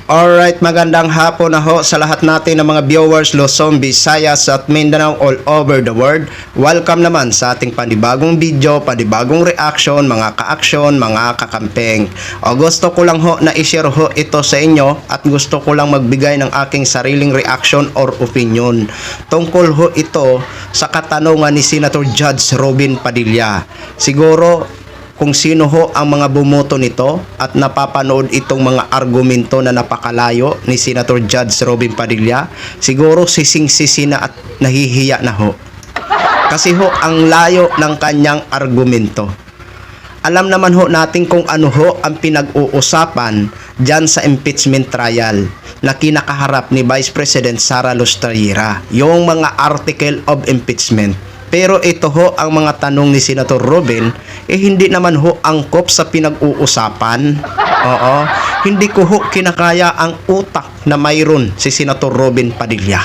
Alright, magandang hapon na ho sa lahat natin ng mga viewers Luzon, Visayas at Mindanao all over the world. Welcome naman sa ating panibagong video, panibagong reaction, mga ka-aksyon, mga kakampeng. O gusto ko lang ho na i-share ho ito sa inyo at gusto ko lang magbigay ng aking sariling reaction or opinion. Tungkol ho ito sa katanungan ni Senator Judge Robin Padilla. Siguro kung sino ho ang mga bumoto nito at napapanood itong mga argumento na napakalayo ni Senator Judge Robin Padilla, siguro sising-sisi na at nahihiya na ho. Kasi ho ang layo ng kanyang argumento. Alam naman ho natin kung ano ho ang pinag-uusapan dyan sa impeachment trial na kinakaharap ni Vice President Sara Lustrayera, yung mga article of impeachment. Pero ito ho ang mga tanong ni Senator Robin, hindi naman ho angkop sa pinag-uusapan. Oo, hindi ko ho kinakaya ang utak na mayroon si Senator Robin Padilla.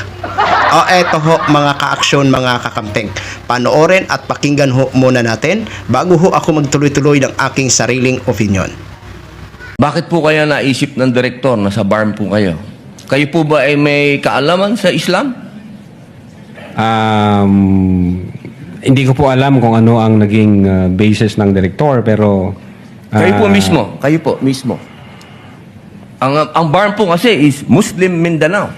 O eto ho mga ka-aksyon, mga kakampeng. Panoorin at pakinggan ho muna natin bago ho ako magtuloy-tuloy ng aking sariling opinion. Bakit po kaya naisip ng direktor na sa BARM po kayo? Kayo po ba ay may kaalaman sa Islam? Hindi ko po alam kung ano ang naging basis ng direktor, pero Kayo po mismo. Ang BARM po kasi is Muslim Mindanao.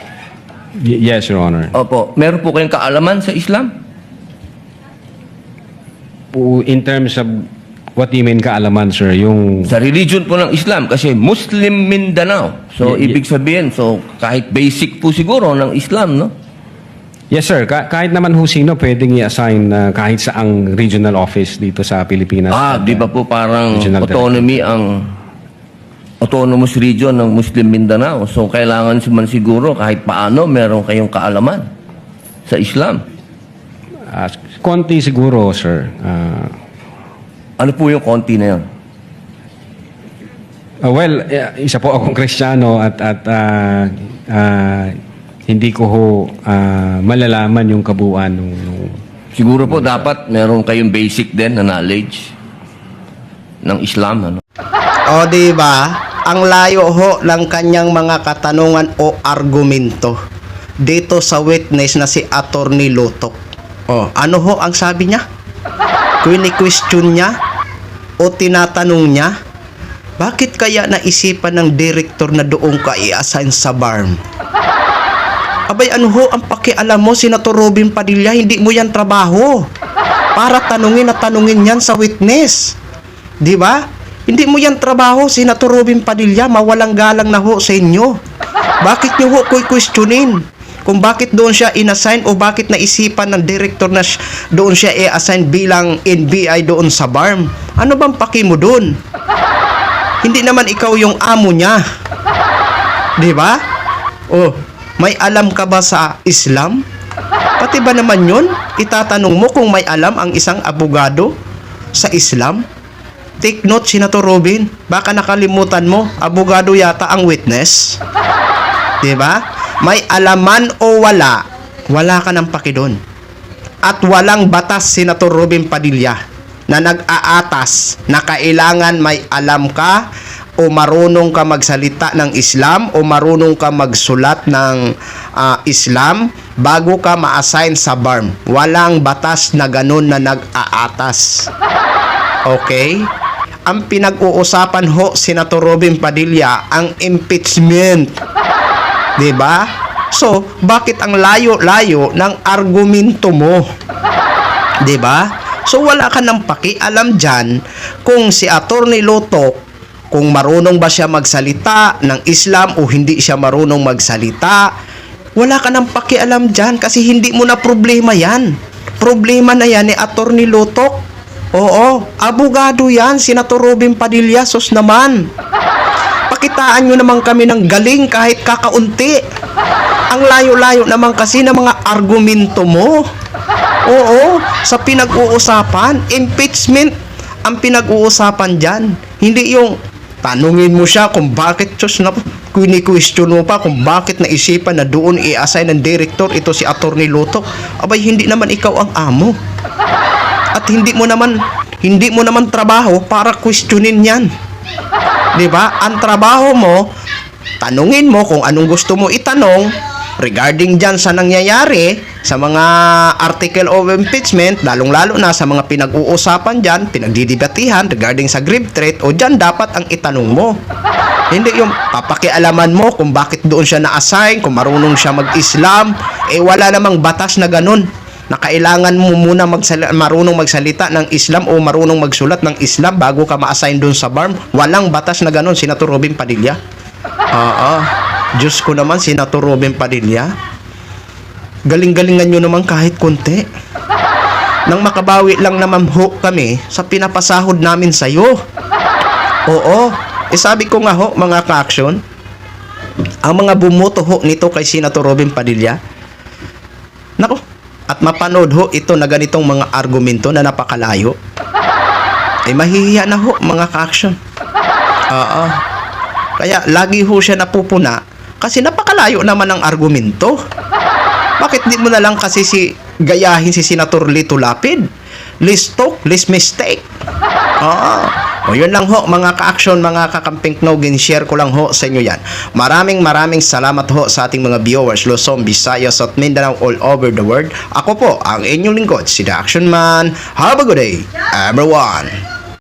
yes, Your Honor. Opo, meron po kayong kaalaman sa Islam? In terms of what do you mean kaalaman, sir? Yung Sa religion po ng Islam kasi Muslim Mindanao. So ibig sabihin, so kahit basic po siguro ng Islam, no? yes, sir. Kahit naman ho sino pwedeng i-assign kahit saang regional office dito sa Pilipinas. Di ba po parang Regional autonomy ang autonomous region ng Muslim Mindanao. So kailangan man siguro kahit paano meron kayong kaalaman sa Islam. Konti siguro, sir. Ano po yung konti na yun? Isa po akong Kristiyano at hindi ko ho malalaman yung kabuuan nung Siguro po dapat meron kayong basic din na knowledge ng Islam. Ano? O di ba? Ang layo ho ng kanyang mga katanungan o argumento dito sa witness na si Attorney Lutok. O, ano ho ang sabi niya? Question niya o tinatanong niya, bakit kaya naisipan ng director na doon ka i-assign sa BARM? Abay, ano ho ang pakialam mo, Senator Robin Padilla? Hindi mo yan trabaho para tanungin at tanungin yan sa witness. Di ba? Hindi mo yan trabaho, Senator Robin Padilla. Mawalang galang na ho sa inyo. Bakit nyo ho questionin kung bakit doon siya inassign o bakit naisipan ng director na doon siya i-assign bilang NBI doon sa BARM? Ano bang paki mo doon? Hindi naman ikaw yung amo niya. Di ba? Oh, may alam ka ba sa Islam? Pati ba naman yun? Itatanong mo kung may alam ang isang abogado sa Islam? Take note, Senator Robin. Baka nakalimutan mo, abogado yata ang witness. Diba? May alaman o wala, wala ka ng paki doon. At walang batas, Senator Robin Padilla, na nag-aatas na kailangan may alam ka o marunong ka magsalita ng Islam o marunong ka magsulat ng Islam bago ka ma-assign sa BARM. Walang batas na ganun na nag-aatas. Okay? Ang pinag-uusapan ho, Senator Robin Padilla, ang impeachment. Diba? So, bakit ang layo-layo ng argumento mo? Diba? So, wala ka ng pakialam dyan kung si Attorney Lutok, kung marunong ba siya magsalita ng Islam o hindi siya marunong magsalita. Wala ka ng pakialam dyan kasi hindi mo na problema yan. Problema na yan ni Attorney Lutok. Oo, abogado yan, Senator Robin Padilla, sus naman. Pakitaan nyo naman kami ng galing kahit kakaunti. Ang layo-layo naman kasi ng mga argumento mo. Oo, sa pinag-uusapan, impeachment ang pinag-uusapan dyan. Hindi yung tanungin mo siya kung bakit, na kini-question mo pa kung bakit naisipan na doon i-assign ng director ito si Attorney Lutok. Abay, hindi naman ikaw ang amo. At hindi mo naman trabaho para questionin yan. 'Di ba? Ang trabaho mo tanungin mo kung anong gusto mo itanong regarding dyan sa nangyayari sa mga article of impeachment, lalong-lalo na sa mga pinag-uusapan dyan, pinagdidibatihan regarding sa grave threat, o dyan dapat ang itanong mo. Hindi yung papakialaman mo kung bakit doon siya na-assign, kung marunong siya mag-Islam, wala namang batas na ganun na kailangan mo muna marunong magsalita ng Islam o marunong magsulat ng Islam bago ka ma-assign doon sa BARM. Walang batas na ganun, Senator Robin Padilla. Diyos ko naman, Senator Robin Padilla. Galing-galingan nyo naman kahit konti. Nang makabawi lang naman ho kami sa pinapasahod namin sa'yo. Oo. Sabi ko nga ho, mga ka-action, ang mga bumoto ho nito kay Senator Robin Padilla, nako, at mapanood ho ito na ganitong mga argumento na napakalayo, mahihiya na ho, mga ka-action. Kaya lagi ho siya napupuna kasi napakalayo naman ang argumento. Bakit di mo na lang kasi gayahin si Senator Lito Lapid? Less talk, less mistake. O yun lang ho, mga ka-action, mga kakamping Knogin, share ko lang ho sa inyo yan. Maraming salamat ho sa ating mga viewers, Luzon, Visayas at Mindanao all over the world. Ako po ang inyong lingkod, si The Action Man. Have a good day, everyone.